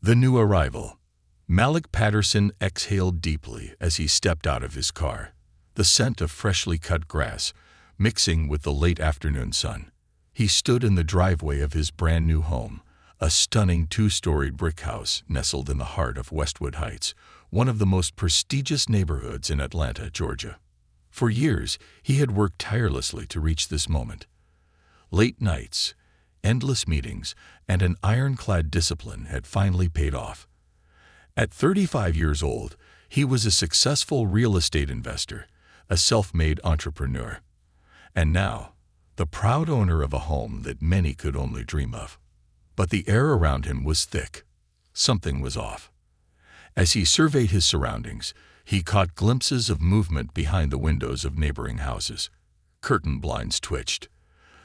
The new arrival. Malik Patterson exhaled deeply as he stepped out of his car, the scent of freshly cut grass mixing with the late afternoon sun. He stood in the driveway of his brand new home, a stunning two-storied brick house nestled in the heart of Westwood Heights, one of the most prestigious neighborhoods in Atlanta, Georgia. For years, he had worked tirelessly to reach this moment. Late nights, endless meetings, and an ironclad discipline had finally paid off. At 35 years old, he was a successful real estate investor, a self-made entrepreneur, and now, the proud owner of a home that many could only dream of. But the air around him was thick. Something was off. As he surveyed his surroundings, he caught glimpses of movement behind the windows of neighboring houses. Curtain blinds twitched.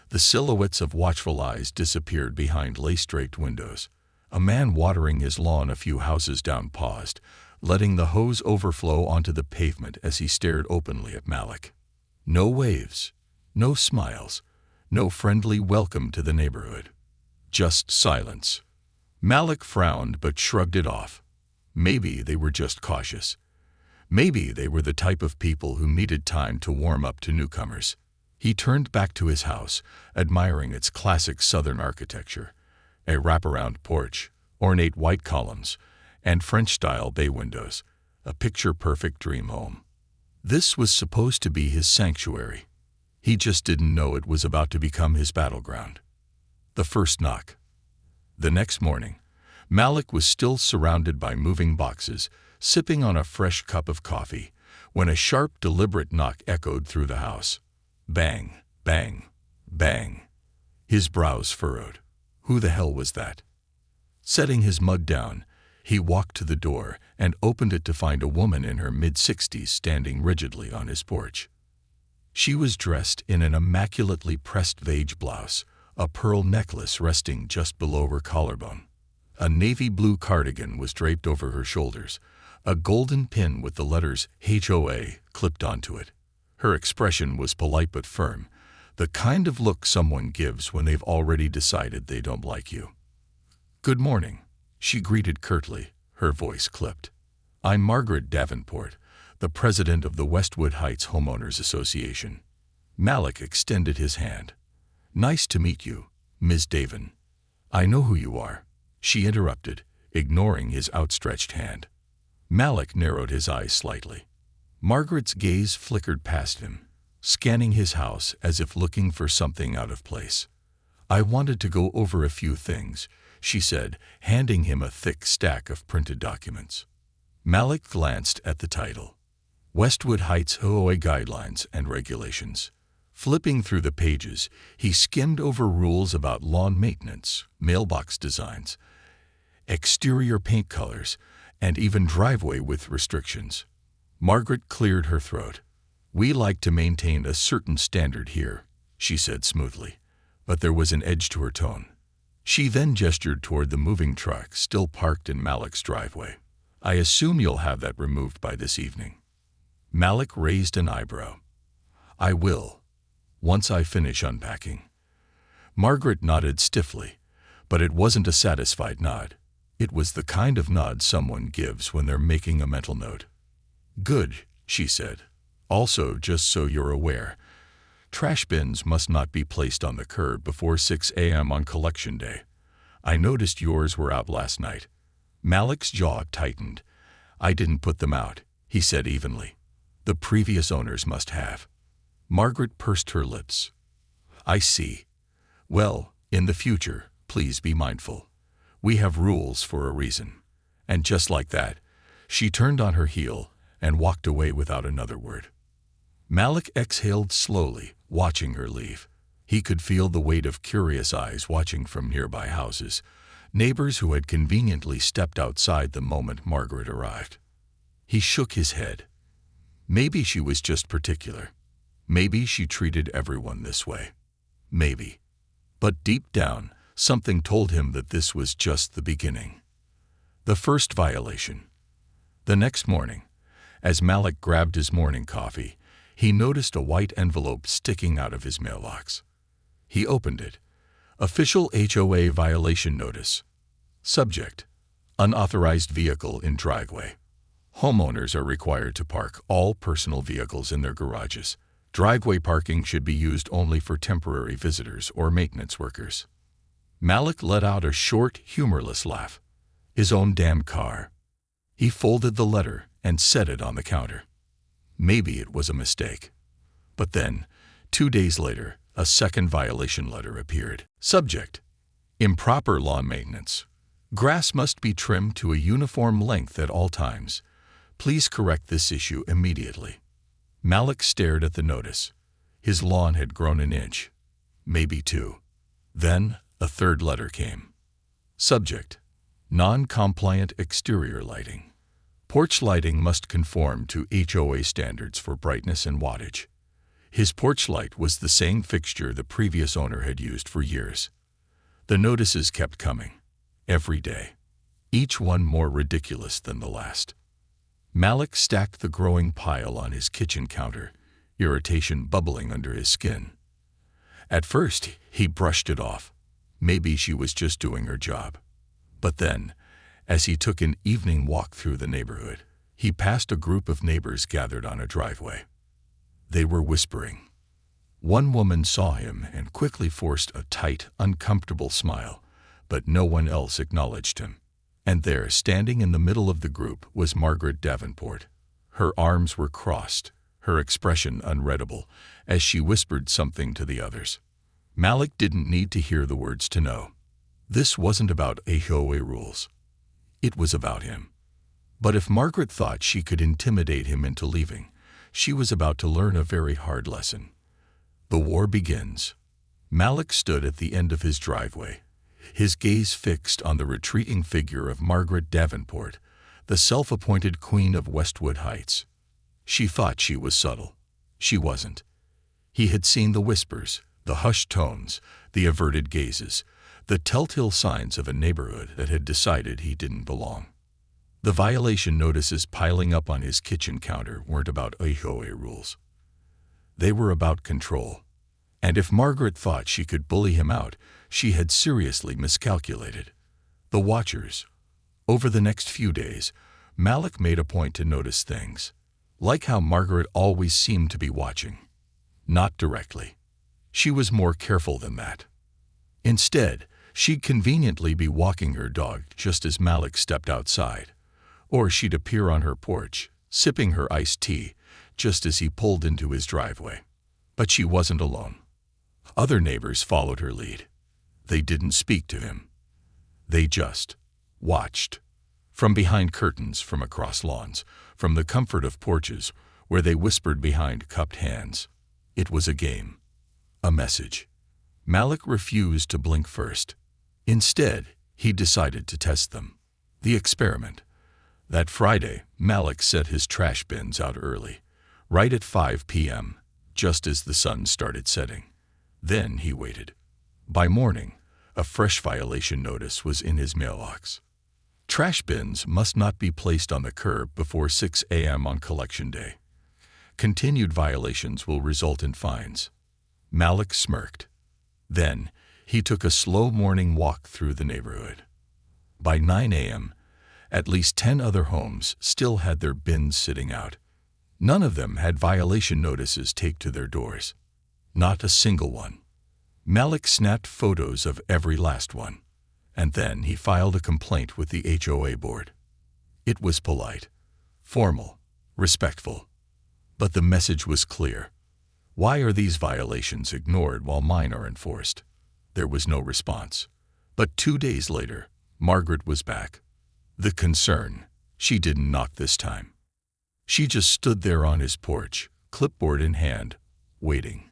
The silhouettes of watchful eyes disappeared behind lace-draped windows. A man watering his lawn a few houses down paused, letting the hose overflow onto the pavement as he stared openly at Malik. No waves, no smiles, no friendly welcome to the neighborhood. Just silence. Malik frowned but shrugged it off. Maybe they were just cautious. Maybe they were the type of people who needed time to warm up to newcomers. He turned back to his house, admiring its classic Southern architecture. A wraparound porch, ornate white columns, and French-style bay windows, a picture-perfect dream home. This was supposed to be his sanctuary. He just didn't know it was about to become his battleground. The first knock. The next morning, Malik was still surrounded by moving boxes, sipping on a fresh cup of coffee, when a sharp, deliberate knock echoed through the house. Bang, bang, bang. His brows furrowed. Who the hell was that? Setting his mug down, he walked to the door and opened it to find a woman in her mid-60s standing rigidly on his porch. She was dressed in an immaculately pressed beige blouse, a pearl necklace resting just below her collarbone. A navy blue cardigan was draped over her shoulders, a golden pin with the letters HOA clipped onto it. Her expression was polite but firm, the kind of look someone gives when they've already decided they don't like you. "Good morning," she greeted curtly, her voice clipped. "I'm Margaret Davenport, the president of the Westwood Heights Homeowners Association." Malik extended his hand. "Nice to meet you, Ms. Davin." "I know who you are," she interrupted, ignoring his outstretched hand. Malik narrowed his eyes slightly. Margaret's gaze flickered past him, scanning his house as if looking for something out of place. "I wanted to go over a few things," she said, handing him a thick stack of printed documents. Malik glanced at the title, Westwood Heights HOA Guidelines and Regulations. Flipping through the pages, he skimmed over rules about lawn maintenance, mailbox designs, exterior paint colors, and even driveway width restrictions. Margaret cleared her throat. "We like to maintain a certain standard here," she said smoothly, but there was an edge to her tone. She then gestured toward the moving truck still parked in Malik's driveway. "I assume you'll have that removed by this evening." Malik raised an eyebrow. "I will, once I finish unpacking." Margaret nodded stiffly, but it wasn't a satisfied nod. It was the kind of nod someone gives when they're making a mental note. "Good," she said. "Also, just so you're aware, trash bins must not be placed on the curb before 6 a.m. on collection day. I noticed yours were out last night." Malik's jaw tightened. "I didn't put them out," he said evenly. "The previous owners must have." Margaret pursed her lips. "I see. Well, in the future, please be mindful. We have rules for a reason." And just like that, she turned on her heel and walked away without another word. Malik exhaled slowly, watching her leave. He could feel the weight of curious eyes watching from nearby houses, neighbors who had conveniently stepped outside the moment Margaret arrived. He shook his head. Maybe she was just particular. Maybe she treated everyone this way. Maybe. But deep down, something told him that this was just the beginning. The first violation. The next morning, as Malik grabbed his morning coffee, he noticed a white envelope sticking out of his mailbox. He opened it. Official HOA violation notice. Subject: Unauthorized vehicle in driveway. Homeowners are required to park all personal vehicles in their garages. Driveway parking should be used only for temporary visitors or maintenance workers. Malik let out a short, humorless laugh. His own damn car. He folded the letter and set it on the counter. Maybe it was a mistake. But then, 2 days later, a second violation letter appeared. Subject: improper lawn maintenance. Grass must be trimmed to a uniform length at all times. Please correct this issue immediately. Malik stared at the notice. His lawn had grown an inch, maybe 2. Then a third letter came. Subject: non-compliant exterior lighting. Porch lighting must conform to HOA standards for brightness and wattage. His porch light was the same fixture the previous owner had used for years. The notices kept coming, every day, each one more ridiculous than the last. Malik stacked the growing pile on his kitchen counter, irritation bubbling under his skin. At first, he brushed it off. Maybe she was just doing her job. But then, as he took an evening walk through the neighborhood, he passed a group of neighbors gathered on a driveway. They were whispering. One woman saw him and quickly forced a tight, uncomfortable smile, but no one else acknowledged him. And there, standing in the middle of the group, was Margaret Davenport. Her arms were crossed, her expression unreadable, as she whispered something to the others. Malik didn't need to hear the words to know. This wasn't about HOA rules. It was about him. But if Margaret thought she could intimidate him into leaving, she was about to learn a very hard lesson. The war begins. Malik stood at the end of his driveway, his gaze fixed on the retreating figure of Margaret Davenport, the self-appointed queen of Westwood Heights. She thought she was subtle. She wasn't. He had seen the whispers, the hushed tones, the averted gazes, the telltale signs of a neighborhood that had decided he didn't belong. The violation notices piling up on his kitchen counter weren't about HOA rules. They were about control. And if Margaret thought she could bully him out, she had seriously miscalculated. The watchers. Over the next few days, Malik made a point to notice things, like how Margaret always seemed to be watching. Not directly. She was more careful than that. Instead, she'd conveniently be walking her dog just as Malik stepped outside, or she'd appear on her porch, sipping her iced tea, just as he pulled into his driveway. But she wasn't alone. Other neighbors followed her lead. They didn't speak to him. They just watched. From behind curtains, from across lawns, from the comfort of porches, where they whispered behind cupped hands. It was a game. A message. Malik refused to blink first. Instead, he decided to test them. The experiment. That Friday, Malik set his trash bins out early, right at 5 p.m., just as the sun started setting. Then he waited. By morning, a fresh violation notice was in his mailbox. Trash bins must not be placed on the curb before 6 a.m. on collection day. Continued violations will result in fines. Malik smirked. Then, he took a slow morning walk through the neighborhood. By 9 a.m., at least 10 other homes still had their bins sitting out. None of them had violation notices taped to their doors. Not a single one. Malik snapped photos of every last one, and then he filed a complaint with the HOA board. It was polite, formal, respectful. But the message was clear. Why are these violations ignored while mine are enforced? There was no response. But 2 days later, Margaret was back. The concern, she didn't knock this time. She just stood there on his porch, clipboard in hand, waiting.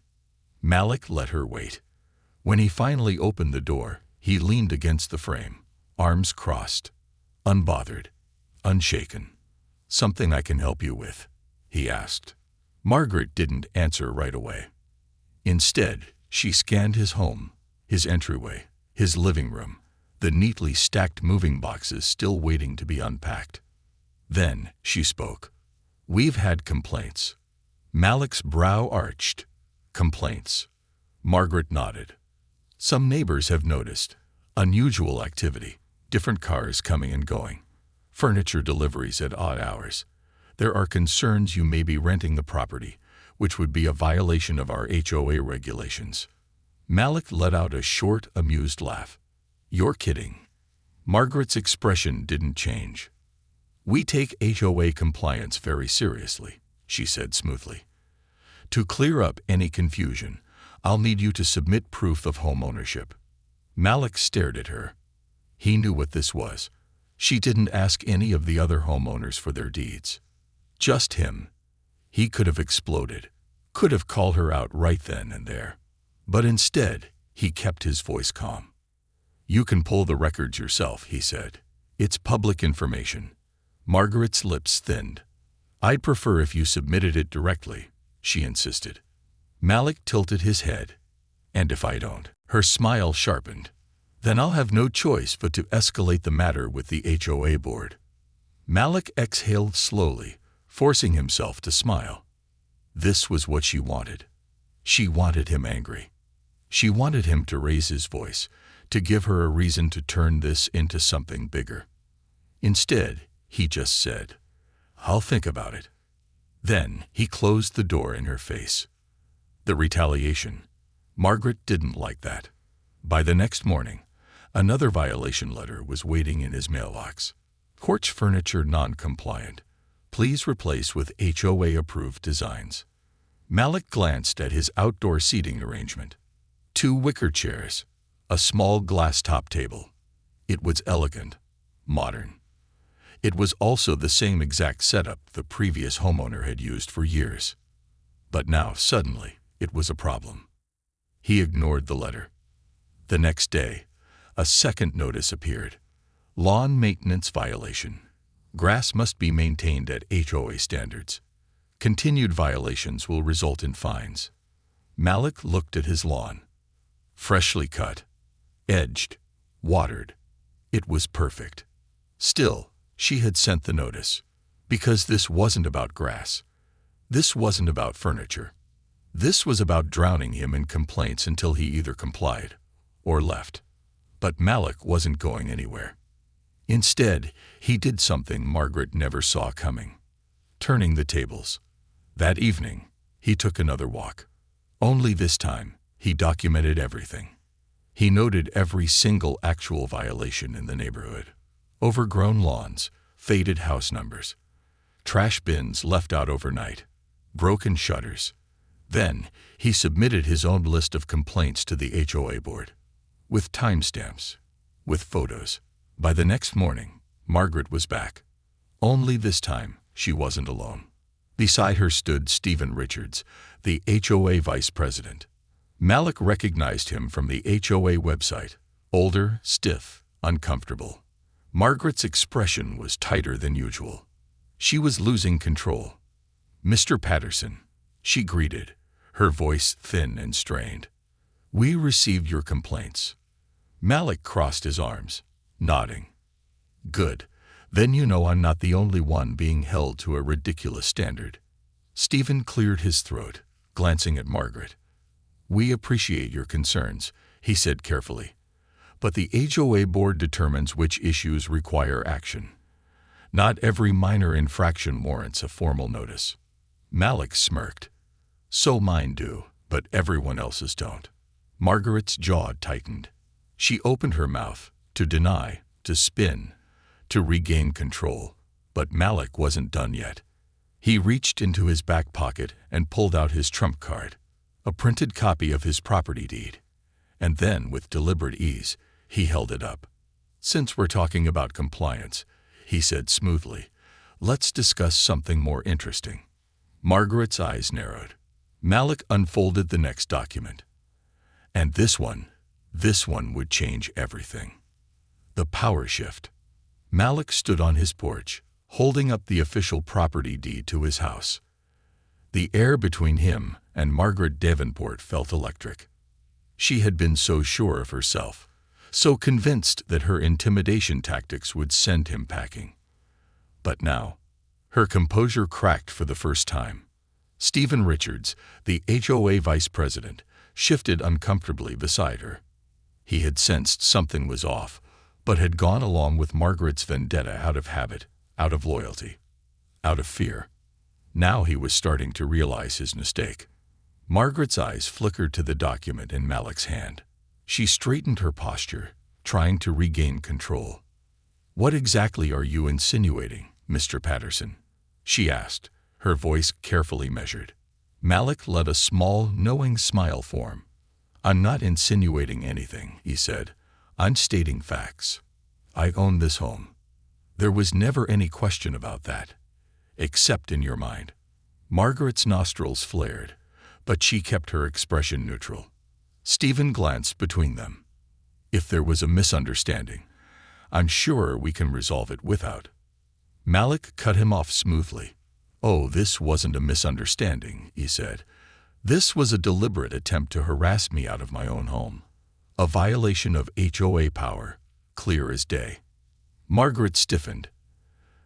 Malik let her wait. When he finally opened the door, he leaned against the frame, arms crossed, unbothered, unshaken. "Something I can help you with?" he asked. Margaret didn't answer right away. Instead, she scanned his home, his entryway, his living room, the neatly stacked moving boxes still waiting to be unpacked. Then she spoke. "We've had complaints." Malik's brow arched. "Complaints." Margaret nodded. "Some neighbors have noticed unusual activity. different cars coming and going, furniture deliveries at odd hours. There are concerns you may be renting the property, which would be a violation of our HOA regulations. Malik let out a short, amused laugh. You're kidding. Margaret's expression didn't change. We take HOA compliance very seriously, she said smoothly. To clear up any confusion, I'll need you to submit proof of home ownership. Malik stared at her. He knew what this was. She didn't ask any of the other homeowners for their deeds. Just him. He could have exploded, could have called her out right then and there. But instead, he kept his voice calm. You can pull the records yourself, he said. It's public information. Margaret's lips thinned. I'd prefer if you submitted it directly, she insisted. Malik tilted his head. And if I don't? Her smile sharpened. Then I'll have no choice but to escalate the matter with the HOA board. Malik exhaled slowly, forcing himself to smile. This was what she wanted. She wanted him angry. She wanted him to raise his voice, to give her a reason to turn this into something bigger. Instead, he just said, I'll think about it. Then he closed the door in her face. The retaliation. Margaret didn't like that. By the next morning, another violation letter was waiting in his mailbox. Porch furniture non-compliant. Please replace with HOA-approved designs. Malik glanced at his outdoor seating arrangement. 2 wicker chairs, a small glass-top table. It was elegant, modern. It was also the same exact setup the previous homeowner had used for years. But now, suddenly, it was a problem. He ignored the letter. The next day, a second notice appeared. Lawn maintenance violation. Grass must be maintained at HOA standards. Continued violations will result in fines. Malik looked at his lawn. Freshly cut, edged, watered. It was perfect. Still, she had sent the notice. Because this wasn't about grass. This wasn't about furniture. This was about drowning him in complaints until he either complied or left. But Malik wasn't going anywhere. Instead, he did something Margaret never saw coming. Turning the tables. That evening, he took another walk. Only this time, he documented everything. He noted every single actual violation in the neighborhood. Overgrown lawns, faded house numbers, trash bins left out overnight, broken shutters. Then, he submitted his own list of complaints to the HOA board. With timestamps, with photos. By the next morning, Margaret was back. Only this time, she wasn't alone. Beside her stood Stephen Richards, the HOA vice president. Malik recognized him from the HOA website. Older, stiff, uncomfortable. Margaret's expression was tighter than usual. She was losing control. Mr. Patterson, she greeted, her voice thin and strained. We received your complaints. Malik crossed his arms, nodding. Good. Then you know I'm not the only one being held to a ridiculous standard. Stephen cleared his throat, glancing at Margaret. We appreciate your concerns, he said carefully. But the HOA board determines which issues require action. Not every minor infraction warrants a formal notice. Malik smirked. So mine do, but everyone else's don't. Margaret's jaw tightened. She opened her mouth, to deny, to spin, to regain control. But Malik wasn't done yet. He reached into his back pocket and pulled out his trump card, a printed copy of his property deed. And then, with deliberate ease, he held it up. Since we're talking about compliance, he said smoothly, let's discuss something more interesting. Margaret's eyes narrowed. Malik unfolded the next document. And this one would change everything. The power shift. Malik stood on his porch, holding up the official property deed to his house. The air between him and Margaret Davenport felt electric. She had been so sure of herself, so convinced that her intimidation tactics would send him packing. But now, her composure cracked for the first time. Stephen Richards, the HOA vice president, shifted uncomfortably beside her. He had sensed something was off, but had gone along with Margaret's vendetta out of habit, out of loyalty, out of fear. Now he was starting to realize his mistake. Margaret's eyes flickered to the document in Malik's hand. She straightened her posture, trying to regain control. "What exactly are you insinuating, Mr. Patterson?" she asked, her voice carefully measured. Malik let a small, knowing smile form. "I'm not insinuating anything," he said. "I'm stating facts. I own this home. There was never any question about that, except in your mind." Margaret's nostrils flared, but she kept her expression neutral. Stephen glanced between them. "If there was a misunderstanding, I'm sure we can resolve it without." Malik cut him off smoothly. "Oh, this wasn't a misunderstanding," he said. "This was a deliberate attempt to harass me out of my own home. A violation of HOA power, clear as day." Margaret stiffened.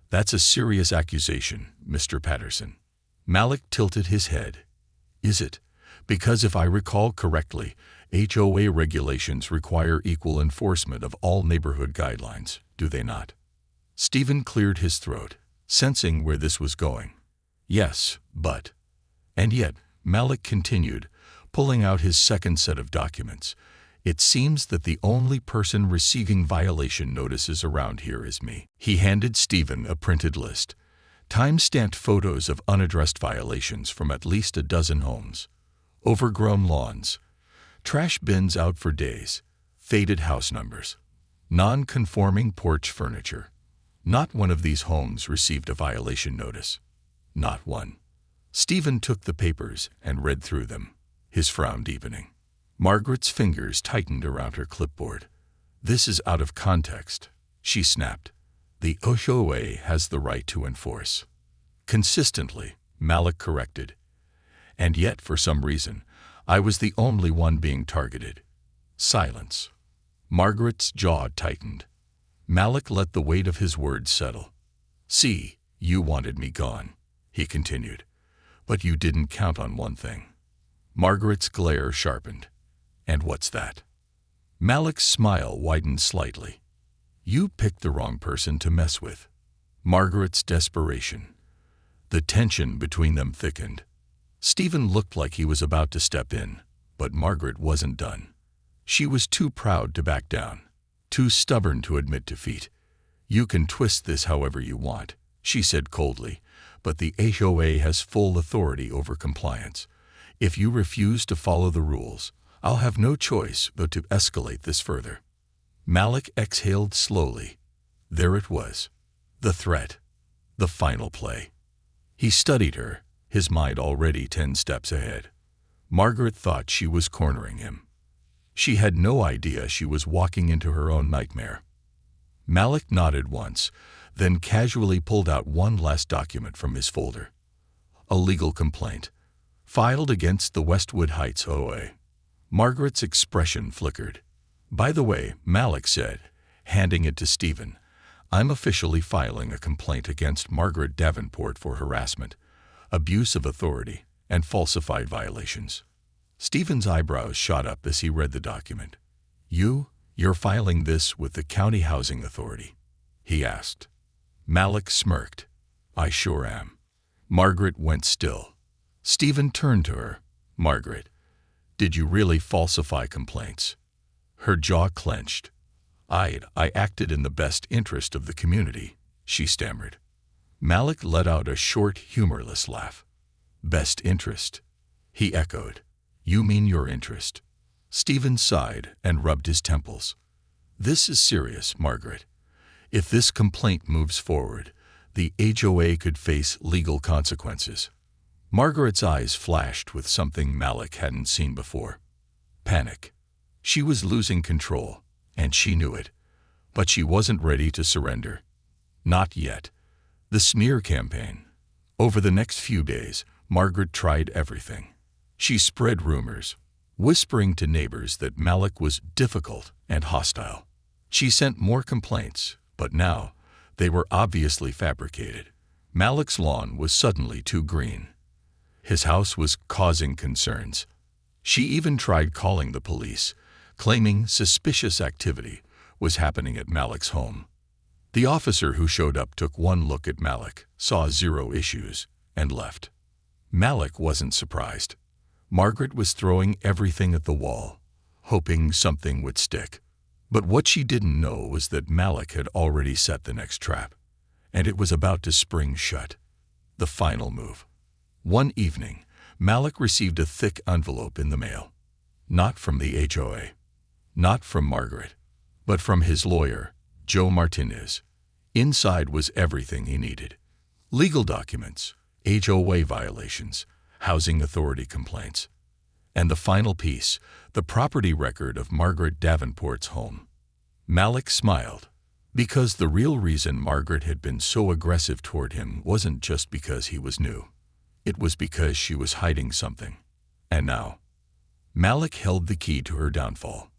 "That's a serious accusation, Mr. Patterson." Malik tilted his head. "Is it? Because if I recall correctly, HOA regulations require equal enforcement of all neighborhood guidelines, do they not?" Stephen cleared his throat, sensing where this was going. "Yes, but—" "And yet," Malik continued, pulling out his second set of documents, "it seems that the only person receiving violation notices around here is me." He handed Stephen a printed list, time-stamped photos of unaddressed violations from at least a dozen homes. Overgrown lawns, trash bins out for days, faded house numbers, non-conforming porch furniture. Not one of these homes received a violation notice. Not one. Stephen took the papers and read through them, his frown deepening. Margaret's fingers tightened around her clipboard. "This is out of context," she snapped. "The HOA has the right to enforce." "Consistently," Malik corrected. "And yet, for some reason, I was the only one being targeted." Silence. Margaret's jaw tightened. Malik let the weight of his words settle. "See, you wanted me gone," he continued. "But you didn't count on one thing." Margaret's glare sharpened. "And what's that?" Malik's smile widened slightly. "You picked the wrong person to mess with." Margaret's desperation. The tension between them thickened. Stephen looked like he was about to step in, but Margaret wasn't done. She was too proud to back down, too stubborn to admit defeat. "You can twist this however you want," she said coldly, "but the HOA has full authority over compliance. If you refuse to follow the rules, I'll have no choice but to escalate this further." Malik exhaled slowly. There it was. The threat. The final play. He studied her, his mind already 10 steps ahead. Margaret thought she was cornering him. She had no idea she was walking into her own nightmare. Malik nodded once, then casually pulled out one last document from his folder. A legal complaint, filed against the Westwood Heights HOA. Margaret's expression flickered. "By the way," Malik said, handing it to Stephen, "I'm officially filing a complaint against Margaret Davenport for harassment, abuse of authority, and falsified violations." Stephen's eyebrows shot up as he read the document. You're filing this with the County Housing Authority?" he asked. Malik smirked. "I sure am." Margaret went still. Stephen turned to her. "Margaret, did you really falsify complaints?" Her jaw clenched. I acted in the best interest of the community," she stammered. Malik let out a short, humorless laugh. "Best interest?" he echoed. "You mean your interest?" Stephen sighed and rubbed his temples. "This is serious, Margaret. If this complaint moves forward, the HOA could face legal consequences." Margaret's eyes flashed with something Malik hadn't seen before. Panic. She was losing control, and she knew it. But she wasn't ready to surrender. Not yet. The smear campaign. Over the next few days, Margaret tried everything. She spread rumors, whispering to neighbors that Malik was difficult and hostile. She sent more complaints, but now they were obviously fabricated. Malik's lawn was suddenly too green. His house was causing concerns. She even tried calling the police, claiming suspicious activity, was happening at Malik's home. The officer who showed up took one look at Malik, saw zero issues, and left. Malik wasn't surprised. Margaret was throwing everything at the wall, hoping something would stick. But what she didn't know was that Malik had already set the next trap, and it was about to spring shut. The final move. One evening, Malik received a thick envelope in the mail. Not from the HOA, not from Margaret, but from his lawyer, Joe Martinez. Inside was everything he needed. Legal documents, HOA violations, housing authority complaints. And the final piece, the property record of Margaret Davenport's home. Malik smiled, because the real reason Margaret had been so aggressive toward him wasn't just because he was new. It was because she was hiding something. And now, Malik held the key to her downfall.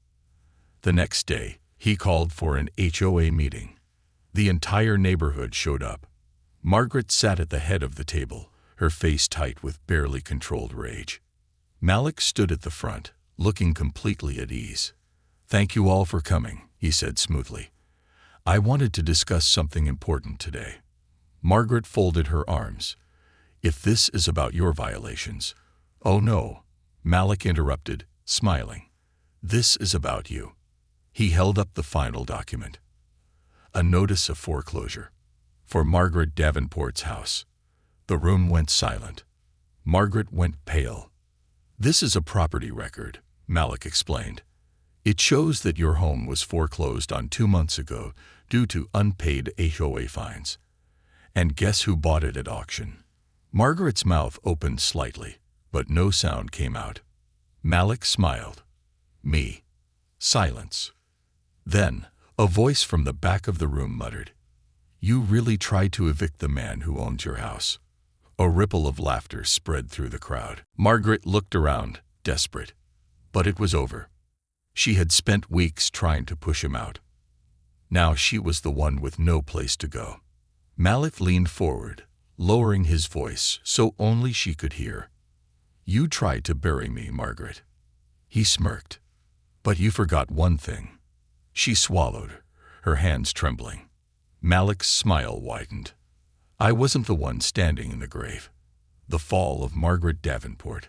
The next day, he called for an HOA meeting. The entire neighborhood showed up. Margaret sat at the head of the table, her face tight with barely controlled rage. Malik stood at the front, looking completely at ease. "Thank you all for coming," he said smoothly. "I wanted to discuss something important today." Margaret folded her arms. "If this is about your violations—" "Oh no," Malik interrupted, smiling. "This is about you." He held up the final document. A notice of foreclosure. For Margaret Davenport's house. The room went silent. Margaret went pale. "This is a property record," Malik explained. "It shows that your home was foreclosed on 2 months ago due to unpaid HOA fines. And guess who bought it at auction?" Margaret's mouth opened slightly, but no sound came out. Malik smiled. "Me." Silence. Then, a voice from the back of the room muttered, "You really tried to evict the man who owns your house." A ripple of laughter spread through the crowd. Margaret looked around, desperate. But it was over. She had spent weeks trying to push him out. Now she was the one with no place to go. Malik leaned forward, lowering his voice so only she could hear. "You tried to bury me, Margaret." He smirked. "But you forgot one thing." She swallowed, her hands trembling. Malik's smile widened. "I wasn't the one standing in the grave." The fall of Margaret Davenport.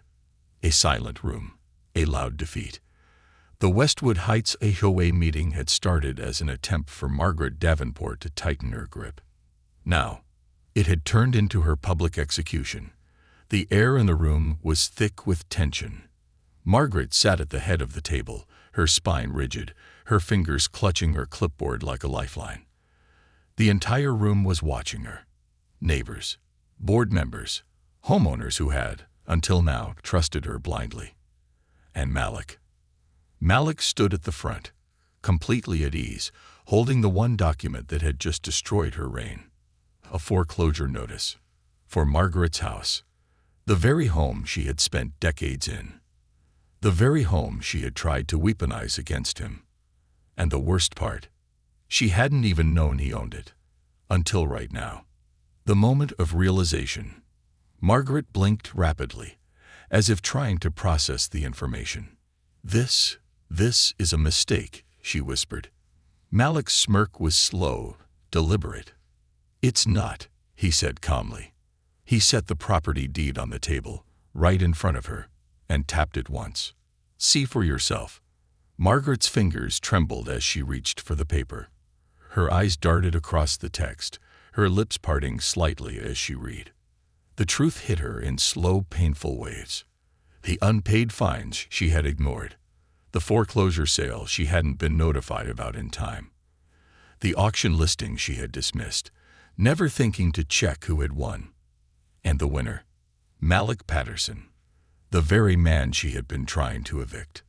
A silent room. A loud defeat. The Westwood Heights HOA meeting had started as an attempt for Margaret Davenport to tighten her grip. Now, it had turned into her public execution. The air in the room was thick with tension. Margaret sat at the head of the table, her spine rigid, her fingers clutching her clipboard like a lifeline. The entire room was watching her. Neighbors, board members, homeowners who had, until now, trusted her blindly. And Malik. Malik stood at the front, completely at ease, holding the one document that had just destroyed her reign. A foreclosure notice. For Margaret's house. The very home she had spent decades in. The very home she had tried to weaponize against him. And the worst part, she hadn't even known he owned it. Until right now. The moment of realization. Margaret blinked rapidly, as if trying to process the information. This is a mistake," she whispered. Malik's smirk was slow, deliberate. "It's not," he said calmly. He set the property deed on the table, right in front of her, and tapped it once. "See for yourself." Margaret's fingers trembled as she reached for the paper. Her eyes darted across the text, her lips parting slightly as she read. The truth hit her in slow, painful waves. The unpaid fines she had ignored. The foreclosure sale she hadn't been notified about in time. The auction listing she had dismissed, never thinking to check who had won. And the winner, Malik Patterson, the very man she had been trying to evict.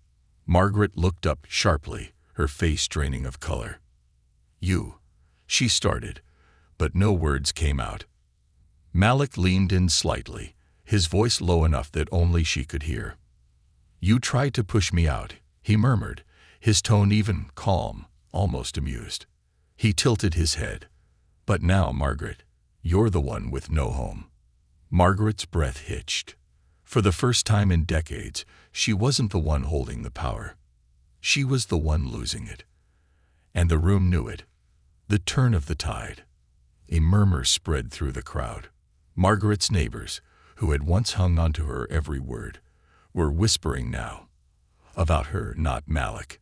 Margaret looked up sharply, her face draining of color. "You," she started, but no words came out. Malik leaned in slightly, his voice low enough that only she could hear. "You tried to push me out," he murmured, his tone even, calm, almost amused. He tilted his head. "But now, Margaret, you're the one with no home." Margaret's breath hitched. For the first time in decades, she wasn't the one holding the power. She was the one losing it. And the room knew it. The turn of the tide. A murmur spread through the crowd. Margaret's neighbors, who had once hung onto her every word, were whispering now. About her, not Malik.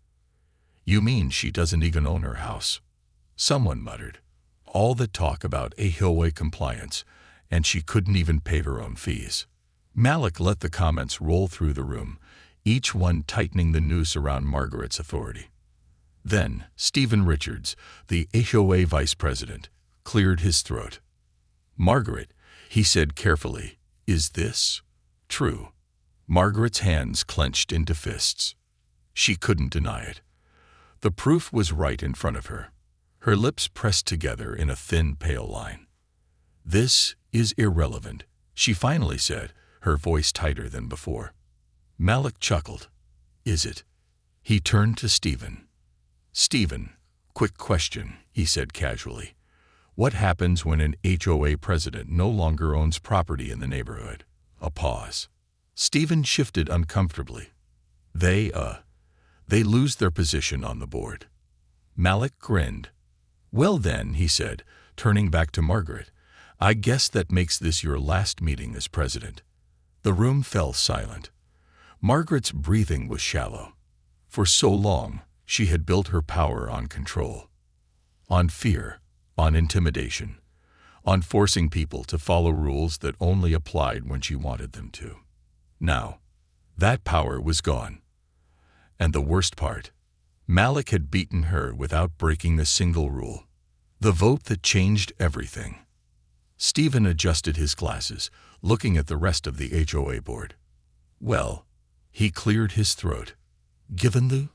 "You mean she doesn't even own her house?" Someone muttered. All the talk about HOA compliance, and she couldn't even pay her own fees. Malik let the comments roll through the room, each one tightening the noose around Margaret's authority. Then Stephen Richards, the HOA vice president, cleared his throat. "Margaret," he said carefully, "is this true?" Margaret's hands clenched into fists. She couldn't deny it. The proof was right in front of her, her lips pressed together in a thin, pale line. "This is irrelevant," she finally said, her voice tighter than before. Malik chuckled. "Is it?" He turned to Stephen. "Stephen, quick question," he said casually. "What happens when an HOA president no longer owns property in the neighborhood?" A pause. Stephen shifted uncomfortably. They lose their position on the board." Malik grinned. "Well then," he said, turning back to Margaret, "I guess that makes this your last meeting as president." The room fell silent. Margaret's breathing was shallow. For so long, she had built her power on control, on fear, on intimidation, on forcing people to follow rules that only applied when she wanted them to. Now, that power was gone. And the worst part, Malik had beaten her without breaking a single rule. The vote that changed everything. Stephen adjusted his glasses, looking at the rest of the HOA board. "Well," he cleared his throat, "given the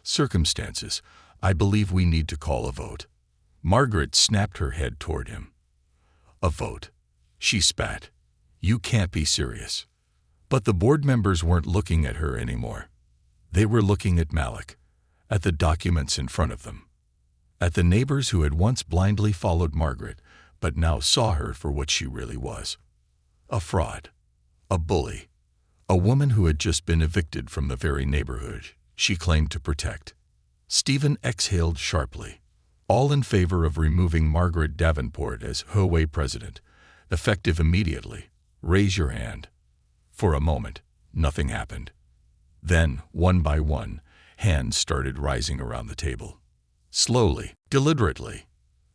circumstances, I believe we need to call a vote." Margaret snapped her head toward him. "A vote?" she spat. "You can't be serious." But the board members weren't looking at her anymore. They were looking at Malik, at the documents in front of them, at the neighbors who had once blindly followed Margaret, but now saw her for what she really was. A fraud, a bully, a woman who had just been evicted from the very neighborhood she claimed to protect. Stephen exhaled sharply. "All in favor of removing Margaret Davenport as HOA president, effective immediately, raise your hand." For a moment, nothing happened. Then, one by one, hands started rising around the table. Slowly, deliberately,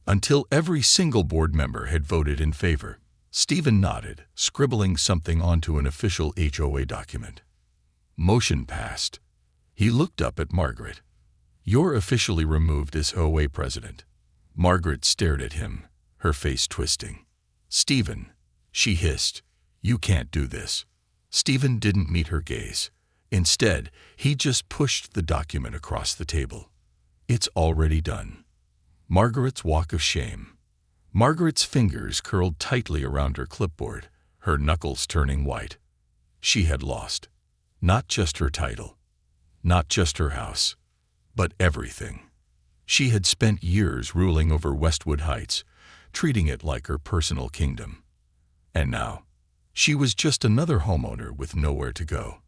until every single board member had voted in favor. Stephen nodded, scribbling something onto an official HOA document. Motion passed. He looked up at Margaret. "You're officially removed as HOA president." Margaret stared at him, her face twisting. "Stephen," she hissed, "you can't do this." Stephen didn't meet her gaze. Instead, he just pushed the document across the table. "It's already done." Margaret's walk of shame. Margaret's fingers curled tightly around her clipboard, her knuckles turning white. She had lost. Not just her title. Not just her house. But everything. She had spent years ruling over Westwood Heights, treating it like her personal kingdom. And now, she was just another homeowner with nowhere to go.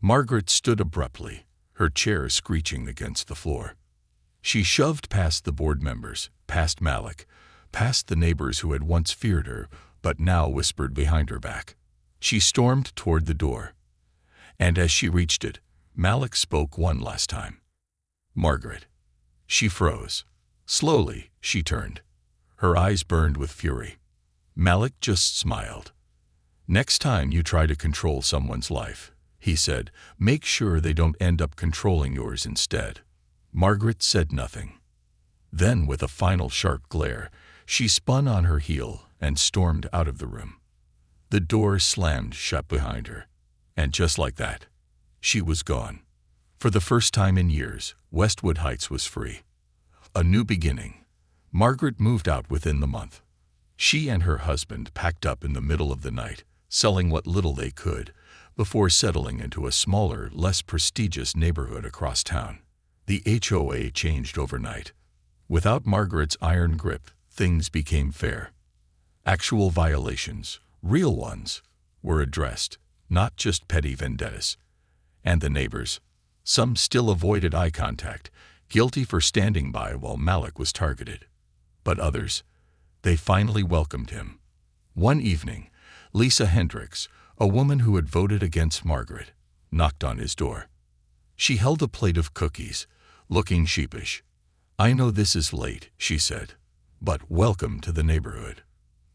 Margaret stood abruptly, her chair screeching against the floor. She shoved past the board members, past Malik, past the neighbors who had once feared her, but now whispered behind her back. She stormed toward the door. And as she reached it, Malik spoke one last time. "Margaret." She froze. Slowly, she turned. Her eyes burned with fury. Malik just smiled. "Next time you try to control someone's life," he said, "make sure they don't end up controlling yours instead." Margaret said nothing. Then, with a final sharp glare, she spun on her heel and stormed out of the room. The door slammed shut behind her. And just like that, she was gone. For the first time in years, Westwood Heights was free. A new beginning. Margaret moved out within the month. She and her husband packed up in the middle of the night, selling what little they could, before settling into a smaller, less prestigious neighborhood across town. The HOA changed overnight. Without Margaret's iron grip, things became fair. Actual violations, real ones, were addressed, not just petty vendettas. And the neighbors, some still avoided eye contact, guilty for standing by while Malik was targeted. But others, they finally welcomed him. One evening, Lisa Hendricks, a woman who had voted against Margaret, knocked on his door. She held a plate of cookies, looking sheepish. "I know this is late," she said, "but welcome to the neighborhood."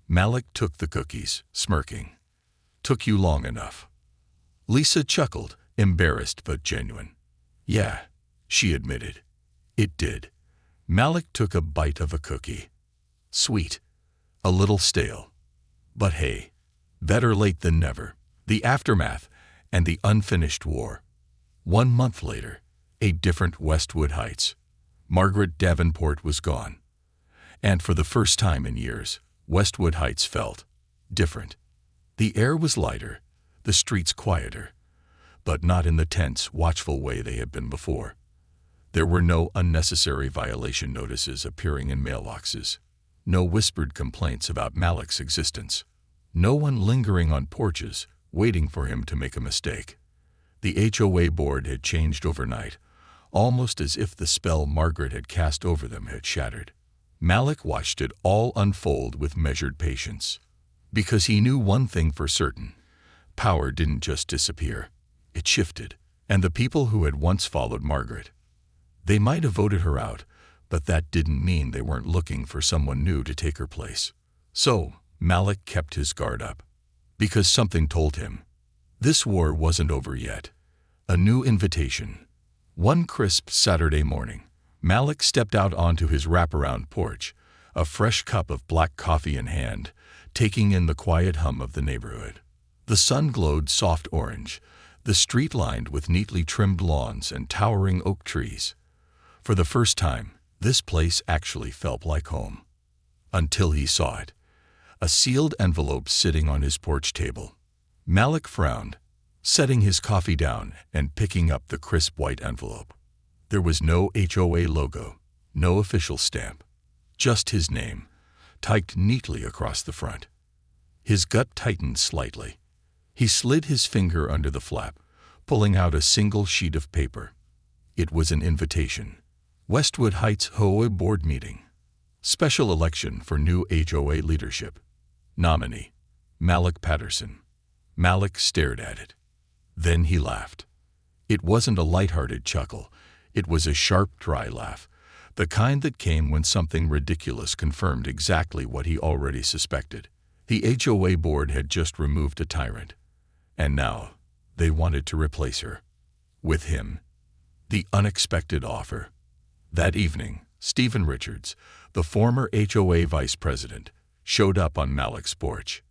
Malik took the cookies, smirking. "Took you long enough." Lisa chuckled, embarrassed but genuine. "Yeah," she admitted. "It did." Malik took a bite of a cookie. Sweet. A little stale. But hey, better late than never. The aftermath and the unfinished war. 1 month later, a different Westwood Heights. Margaret Davenport was gone. And for the first time in years, Westwood Heights felt different. The air was lighter, the streets quieter, but not in the tense, watchful way they had been before. There were no unnecessary violation notices appearing in mailboxes, no whispered complaints about Malik's existence, no one lingering on porches, waiting for him to make a mistake. The HOA board had changed overnight, almost as if the spell Margaret had cast over them had shattered. Malik watched it all unfold with measured patience, because he knew one thing for certain: power didn't just disappear, it shifted. And the people who had once followed Margaret, they might have voted her out, but that didn't mean they weren't looking for someone new to take her place. So Malik kept his guard up, because something told him this war wasn't over yet. A new invitation. One crisp Saturday morning, Malik stepped out onto his wraparound porch, a fresh cup of black coffee in hand, taking in the quiet hum of the neighborhood. The sun glowed soft orange, the street lined with neatly trimmed lawns and towering oak trees. For the first time, this place actually felt like home. Until he saw it. A sealed envelope sitting on his porch table. Malik frowned, setting his coffee down and picking up the crisp white envelope. There was no HOA logo, no official stamp, just his name, typed neatly across the front. His gut tightened slightly. He slid his finger under the flap, pulling out a single sheet of paper. It was an invitation. Westwood Heights HOA Board Meeting. Special election for new HOA leadership. Nominee: Malik Patterson. Malik stared at it. Then he laughed. It wasn't a light-hearted chuckle. It was a sharp, dry laugh, the kind that came when something ridiculous confirmed exactly what he already suspected. The HOA board had just removed a tyrant, and now they wanted to replace her. With him. The unexpected offer. That evening, Stephen Richards, the former HOA vice president, showed up on Malik's porch.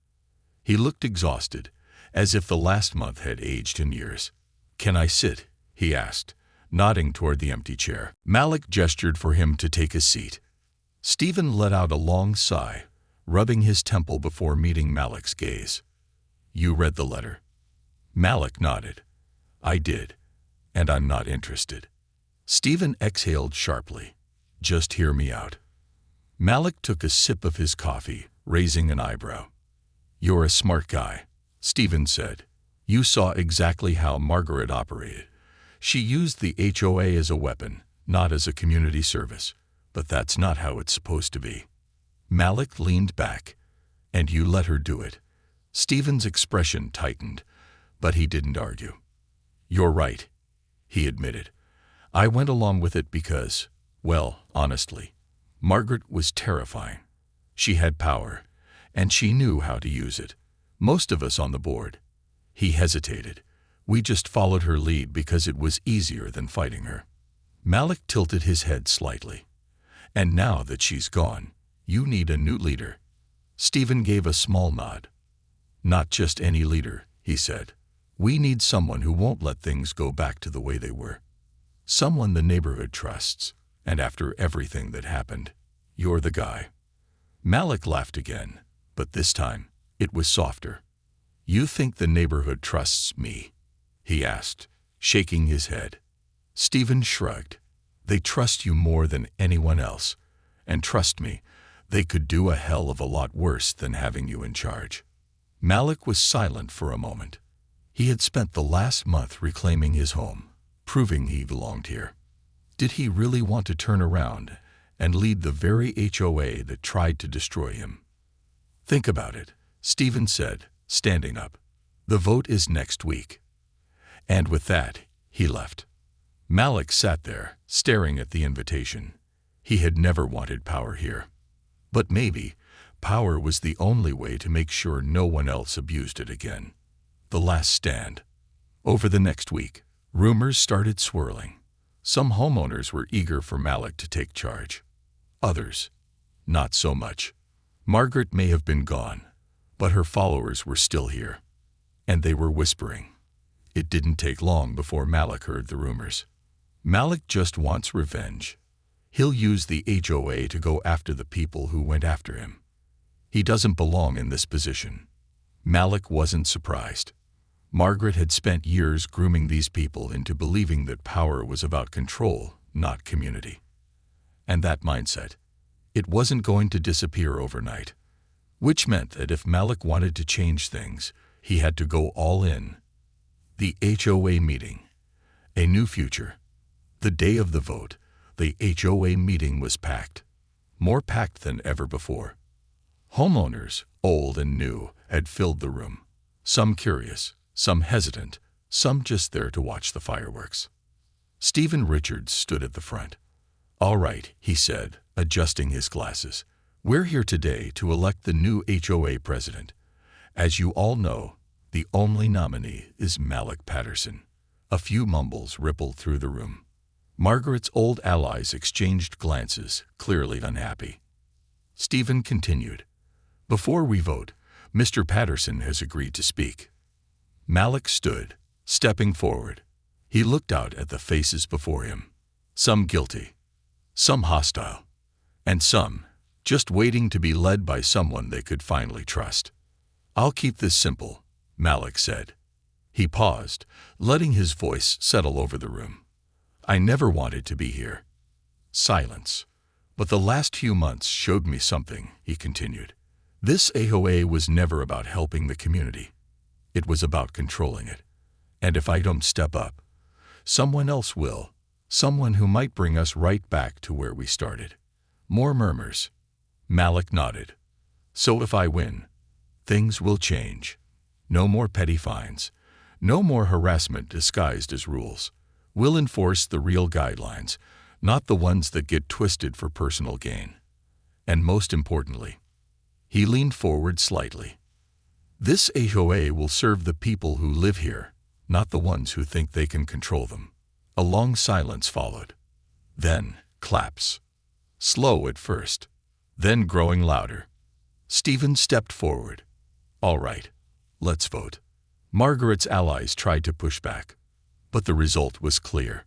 He looked exhausted, as if the last month had aged in years. "Can I sit?" he asked, nodding toward the empty chair. Malik gestured for him to take a seat. Stephen let out a long sigh, rubbing his temple before meeting Malik's gaze. "You read the letter?" Malik nodded. "I did, and I'm not interested." Stephen exhaled sharply. "Just hear me out." Malik took a sip of his coffee, raising an eyebrow. "You're a smart guy," Stephen said. "You saw exactly how Margaret operated. She used the HOA as a weapon, not as a community service. But that's not how it's supposed to be." Malik leaned back. "And you let her do it." Stephen's expression tightened, but he didn't argue. "You're right," he admitted. "I went along with it because, well, honestly, Margaret was terrifying. She had power, and she knew how to use it. Most of us on the board." He hesitated. "We just followed her lead because it was easier than fighting her." Malik tilted his head slightly. "And now that she's gone, you need a new leader." Stephen gave a small nod. "Not just any leader," he said. "We need someone who won't let things go back to the way they were. Someone the neighborhood trusts. And after everything that happened, you're the guy." Malik laughed again, but this time, it was softer. "You think the neighborhood trusts me?" he asked, shaking his head. Stephen shrugged. "They trust you more than anyone else. And trust me, they could do a hell of a lot worse than having you in charge." Malik was silent for a moment. He had spent the last month reclaiming his home, proving he belonged here. Did he really want to turn around and lead the very HOA that tried to destroy him? Think about it, Stephen said, standing up. The vote is next week. And with that, he left. Malik sat there, staring at the invitation. He had never wanted power here. But maybe power was the only way to make sure no one else abused it again. The last stand. Over the next week, rumors started swirling. Some homeowners were eager for Malik to take charge. Others, not so much. Margaret may have been gone, but her followers were still here. And they were whispering. It didn't take long before Malik heard the rumors. Malik just wants revenge. He'll use the HOA to go after the people who went after him. He doesn't belong in this position. Malik wasn't surprised. Margaret had spent years grooming these people into believing that power was about control, not community. And that mindset, it wasn't going to disappear overnight. Which meant that if Malik wanted to change things, he had to go all in. The HOA meeting. A new future. The day of the vote, the HOA meeting was packed. More packed than ever before. Homeowners, old and new, had filled the room. Some curious, some hesitant, some just there to watch the fireworks. Stephen Richards stood at the front. "All right," he said, adjusting his glasses. "We're here today to elect the new HOA president. As you all know, the only nominee is Malik Patterson." A few mumbles rippled through the room. Margaret's old allies exchanged glances, clearly unhappy. Stephen continued. "Before we vote, Mr. Patterson has agreed to speak." Malik stood, stepping forward. He looked out at the faces before him. Some guilty, some hostile, and some just waiting to be led by someone they could finally trust. "I'll keep this simple," Malik said. He paused, letting his voice settle over the room. "I never wanted to be here." Silence. "But the last few months showed me something," he continued. "This HOA was never about helping the community. It was about controlling it. And if I don't step up, someone else will. Someone who might bring us right back to where we started." More murmurs. Malik nodded. "So if I win, things will change. No more petty fines. No more harassment disguised as rules. We'll enforce the real guidelines, not the ones that get twisted for personal gain. And most importantly," he leaned forward slightly, "this HOA will serve the people who live here, not the ones who think they can control them." A long silence followed. Then claps. Slow at first, then growing louder. Stephen stepped forward. "All right, let's vote." Margaret's allies tried to push back, but the result was clear.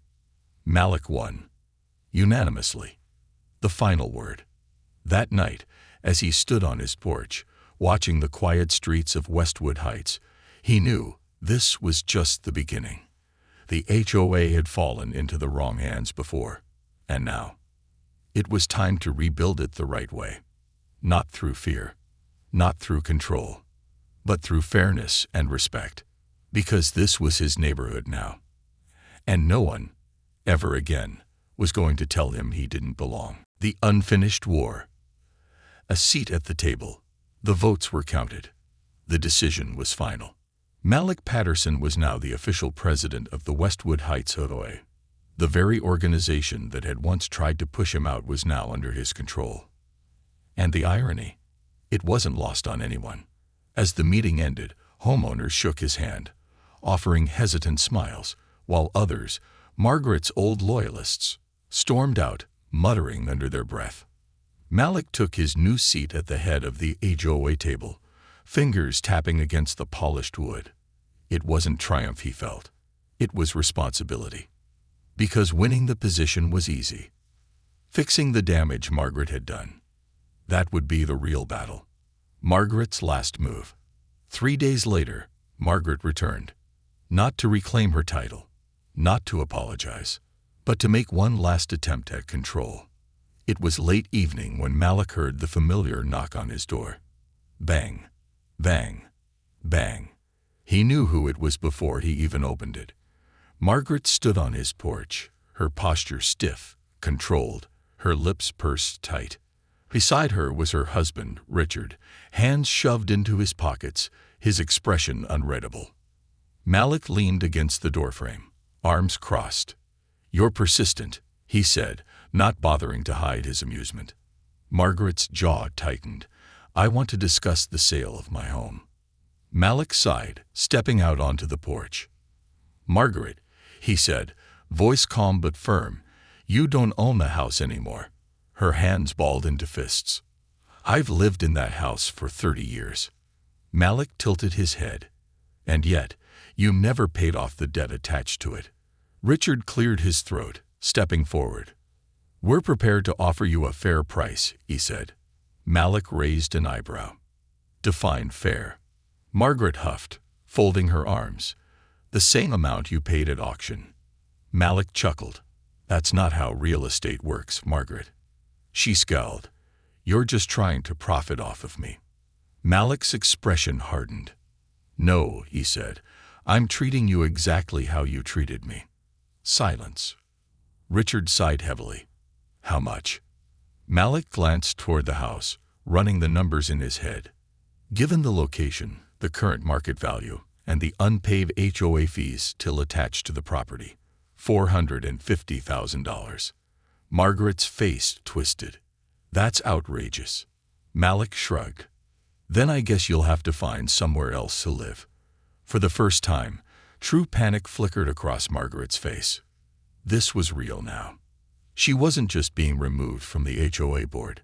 Malik won. Unanimously. The final word. That night, as he stood on his porch, watching the quiet streets of Westwood Heights, he knew this was just the beginning. The HOA had fallen into the wrong hands before, and now it was time to rebuild it the right way. Not through fear, not through control, but through fairness and respect. Because this was his neighborhood now. And no one, ever again, was going to tell him he didn't belong. The unfinished war. A seat at the table. The votes were counted. The decision was final. Malik Patterson was now the official president of the Westwood Heights HOA. The very organization that had once tried to push him out was now under his control. And the irony, it wasn't lost on anyone. As the meeting ended, Homeowner shook his hand, offering hesitant smiles, while others, Margaret's old loyalists, stormed out, muttering under their breath. Malik took his new seat at the head of the HOA table, fingers tapping against the polished wood. It wasn't triumph he felt. It was responsibility. Because winning the position was easy. Fixing the damage Margaret had done, that would be the real battle. Margaret's last move. 3 days later, Margaret returned. Not to reclaim her title, not to apologize, but to make one last attempt at control. It was late evening when Malik heard the familiar knock on his door. Bang, bang, bang. He knew who it was before he even opened it. Margaret stood on his porch, her posture stiff, controlled, her lips pursed tight. Beside her was her husband, Richard, hands shoved into his pockets, his expression unreadable. Malik leaned against the doorframe, arms crossed. "You're persistent," he said, not bothering to hide his amusement. Margaret's jaw tightened. "I want to discuss the sale of my home." Malik sighed, stepping out onto the porch. "Margaret," he said, voice calm but firm, "you don't own the house anymore." Her hands balled into fists. "I've lived in that house for 30 years. Malik tilted his head. "And yet, you never paid off the debt attached to it." Richard cleared his throat, stepping forward. "We're prepared to offer you a fair price," he said. Malik raised an eyebrow. "Define fair." Margaret huffed, folding her arms. "The same amount you paid at auction." Malik chuckled. "That's not how real estate works, Margaret." She scowled. "You're just trying to profit off of me." Malik's expression hardened. "No," he said, "I'm treating you exactly how you treated me." Silence. Richard sighed heavily. "How much?" Malik glanced toward the house, running the numbers in his head. Given the location, the current market value, and the unpaid HOA fees still attached to the property, $450,000. Margaret's face twisted. "That's outrageous." Malik shrugged. "Then I guess you'll have to find somewhere else to live." For the first time, true panic flickered across Margaret's face. This was real now. She wasn't just being removed from the HOA board.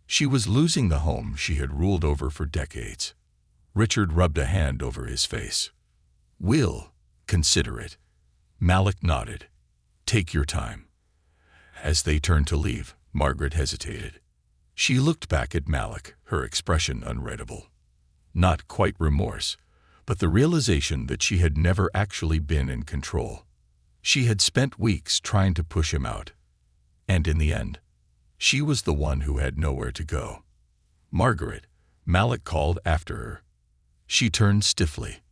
She was losing the home she had ruled over for decades. Richard rubbed a hand over his face. "We'll consider it." Malik nodded. "Take your time." As they turned to leave, Margaret hesitated. She looked back at Malik, her expression unreadable. Not quite remorse, but the realization that she had never actually been in control. She had spent weeks trying to push him out. And in the end, she was the one who had nowhere to go. "Margaret," Malik called after her. She turned stiffly.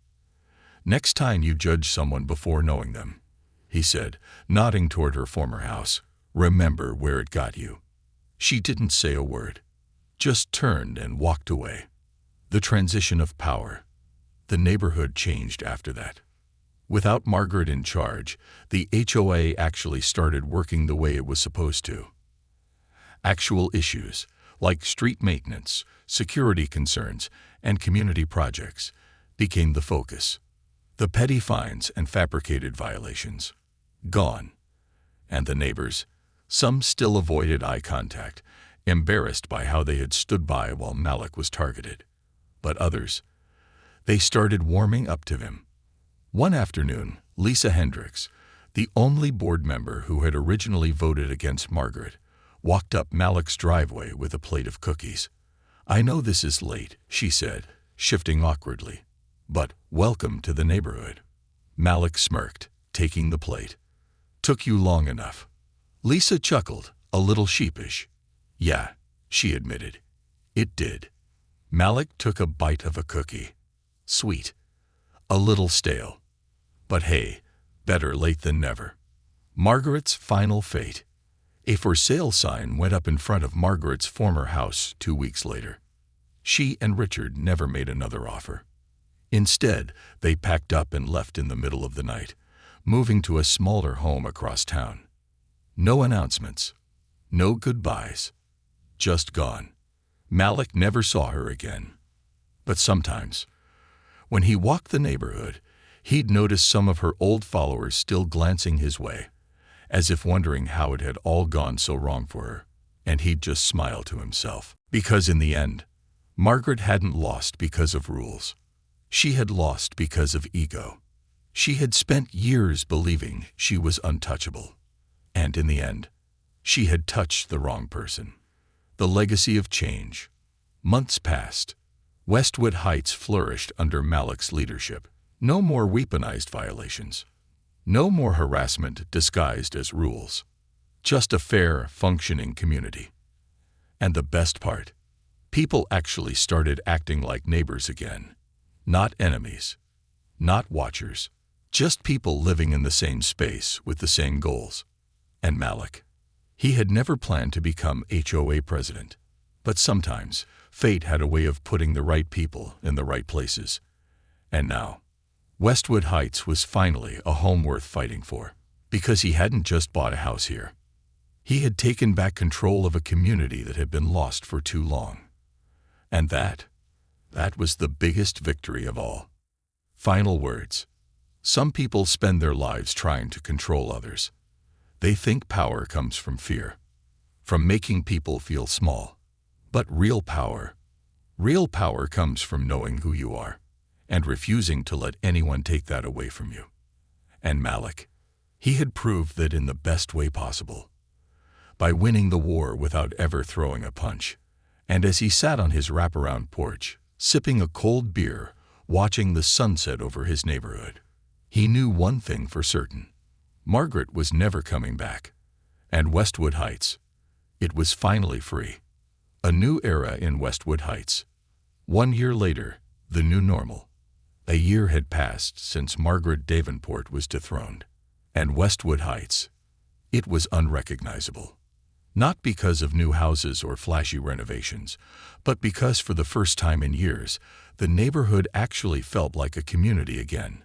"Next time you judge someone before knowing them," he said, nodding toward her former house, "remember where it got you." She didn't say a word, just turned and walked away. The transition of power. The neighborhood changed after that. Without Margaret in charge, the HOA actually started working the way it was supposed to. Actual issues, like street maintenance, security concerns, and community projects, became the focus. The petty fines and fabricated violations, gone. And the neighbors, some still avoided eye contact, embarrassed by how they had stood by while Malik was targeted. But others, they started warming up to him. One afternoon, Lisa Hendricks, the only board member who had originally voted against Margaret, walked up Malik's driveway with a plate of cookies. "I know this is late," she said, shifting awkwardly, "but welcome to the neighborhood." Malik smirked, taking the plate. "Took you long enough." Lisa chuckled, a little sheepish. "Yeah," she admitted. "It did." Malik took a bite of a cookie. Sweet. A little stale. But hey, better late than never. Margaret's final fate. A for sale sign went up in front of Margaret's former house 2 weeks later. She and Richard never made another offer. Instead, they packed up and left in the middle of the night, moving to a smaller home across town. No announcements. No goodbyes. Just gone. Malik never saw her again. But sometimes, when he walked the neighborhood, he'd notice some of her old followers still glancing his way, as if wondering how it had all gone so wrong for her, and he'd just smile to himself. Because in the end, Margaret hadn't lost because of rules. She had lost because of ego. She had spent years believing she was untouchable. And in the end, she had touched the wrong person. The legacy of change. Months passed. Westwood Heights flourished under Malik's leadership. No more weaponized violations. No more harassment disguised as rules. Just a fair, functioning community. And the best part, people actually started acting like neighbors again. Not enemies. Not watchers. Just people living in the same space with the same goals. And Malik. He had never planned to become HOA president. But sometimes, fate had a way of putting the right people in the right places. And now, Westwood Heights was finally a home worth fighting for. Because he hadn't just bought a house here. He had taken back control of a community that had been lost for too long. And that was the biggest victory of all. Final words. Some people spend their lives trying to control others. They think power comes from fear, from making people feel small. But real power comes from knowing who you are and refusing to let anyone take that away from you. And Malik, he had proved that in the best way possible, by winning the war without ever throwing a punch. And as he sat on his wraparound porch, sipping a cold beer, watching the sunset over his neighborhood, he knew one thing for certain. Margaret was never coming back. And Westwood Heights, it was finally free. A new era in Westwood Heights. 1 year later, the new normal. A year had passed since Margaret Davenport was dethroned. And Westwood Heights, it was unrecognizable. Not because of new houses or flashy renovations, but because for the first time in years, the neighborhood actually felt like a community again.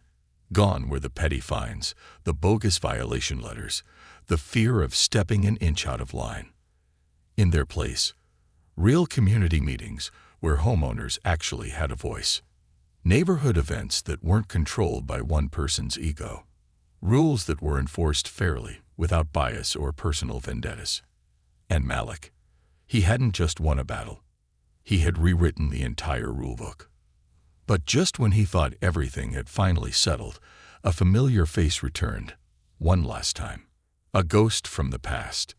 Gone were the petty fines, the bogus violation letters, the fear of stepping an inch out of line. In their place, real community meetings where homeowners actually had a voice. Neighborhood events that weren't controlled by one person's ego. Rules that were enforced fairly, without bias or personal vendettas. And Malik, he hadn't just won a battle. He had rewritten the entire rulebook. But just when he thought everything had finally settled, a familiar face returned, one last time. A ghost from the past.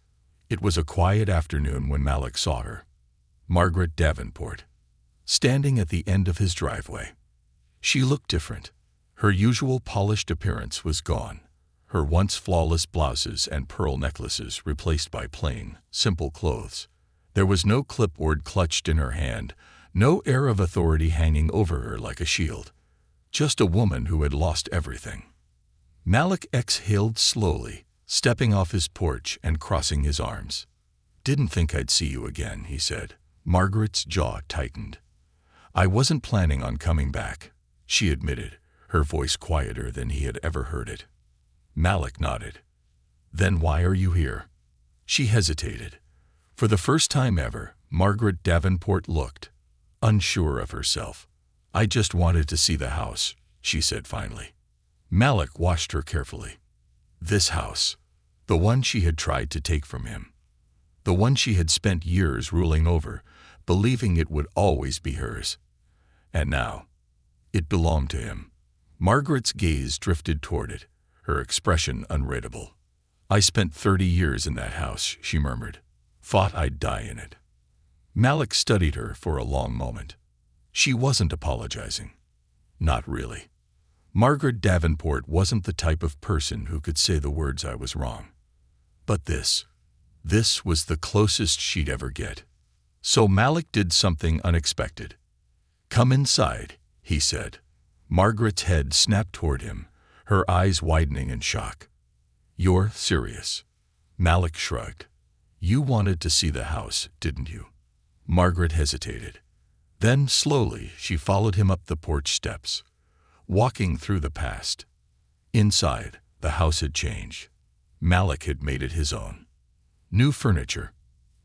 It was a quiet afternoon when Malik saw her. Margaret Davenport, standing at the end of his driveway. She looked different. Her usual polished appearance was gone. Her once flawless blouses and pearl necklaces replaced by plain, simple clothes. There was no clipboard clutched in her hand, no air of authority hanging over her like a shield. Just a woman who had lost everything. Malik exhaled slowly, stepping off his porch and crossing his arms. "Didn't think I'd see you again," he said. Margaret's jaw tightened. "I wasn't planning on coming back," she admitted, her voice quieter than he had ever heard it. Malik nodded. "Then why are you here?" She hesitated. For the first time ever, Margaret Davenport looked unsure of herself. "I just wanted to see the house," she said finally. Malik watched her carefully. This house, the one she had tried to take from him. The one she had spent years ruling over, believing it would always be hers. And now, it belonged to him. Margaret's gaze drifted toward it, her expression unreadable. "I spent 30 years in that house," she murmured. "Thought I'd die in it." Malik studied her for a long moment. She wasn't apologizing. Not really. Margaret Davenport wasn't the type of person who could say the words "I was wrong." But this was the closest she'd ever get. So Malik did something unexpected. "Come inside," he said. Margaret's head snapped toward him, her eyes widening in shock. "You're serious?" Malik shrugged. "You wanted to see the house, didn't you?" Margaret hesitated. Then, slowly, she followed him up the porch steps, walking through the past. Inside, the house had changed. Malik had made it his own. New furniture,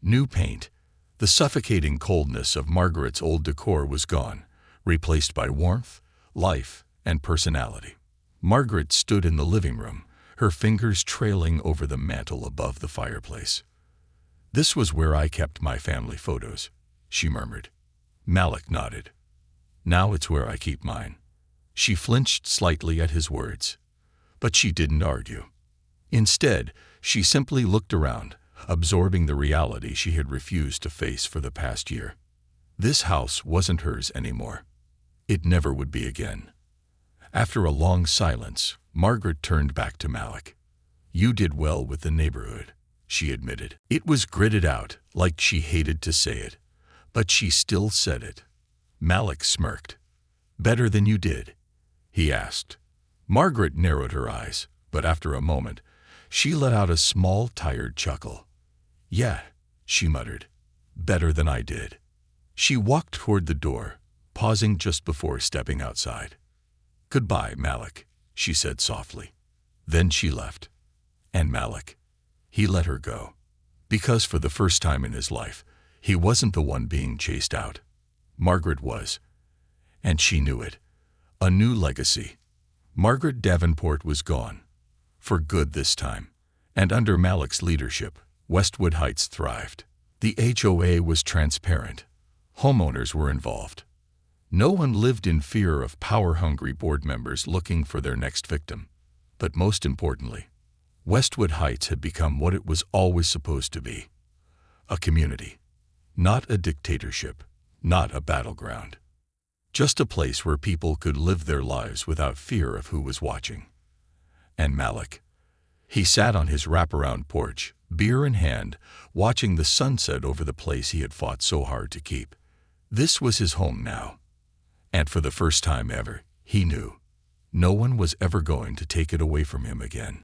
new paint. The suffocating coldness of Margaret's old decor was gone, replaced by warmth, life, and personality. Margaret stood in the living room, her fingers trailing over the mantel above the fireplace. "This was where I kept my family photos," she murmured. Malik nodded. "Now it's where I keep mine." She flinched slightly at his words, but she didn't argue. Instead, she simply looked around, absorbing the reality she had refused to face for the past year. This house wasn't hers anymore. It never would be again. After a long silence, Margaret turned back to Malik. "You did well with the neighborhood," she admitted. It was gritted out, like she hated to say it, but she still said it. Malik smirked. "Better than you did?" he asked. Margaret narrowed her eyes, but after a moment, She let out a small, tired chuckle. "Yeah," she muttered. "Better than I did." She walked toward the door, pausing just before stepping outside. "Goodbye, Malik," she said softly. Then she left. And Malik, he let her go. Because for the first time in his life, he wasn't the one being chased out. Margaret was. And she knew it. A new legacy. Margaret Davenport was gone. For good this time. And under Malik's leadership, Westwood Heights thrived. The HOA was transparent. Homeowners were involved. No one lived in fear of power-hungry board members looking for their next victim. But most importantly, Westwood Heights had become what it was always supposed to be. A community. Not a dictatorship. Not a battleground. Just a place where people could live their lives without fear of who was watching. And Malik. He sat on his wraparound porch, beer in hand, watching the sunset over the place he had fought so hard to keep. This was his home now. And for the first time ever, he knew. No one was ever going to take it away from him again.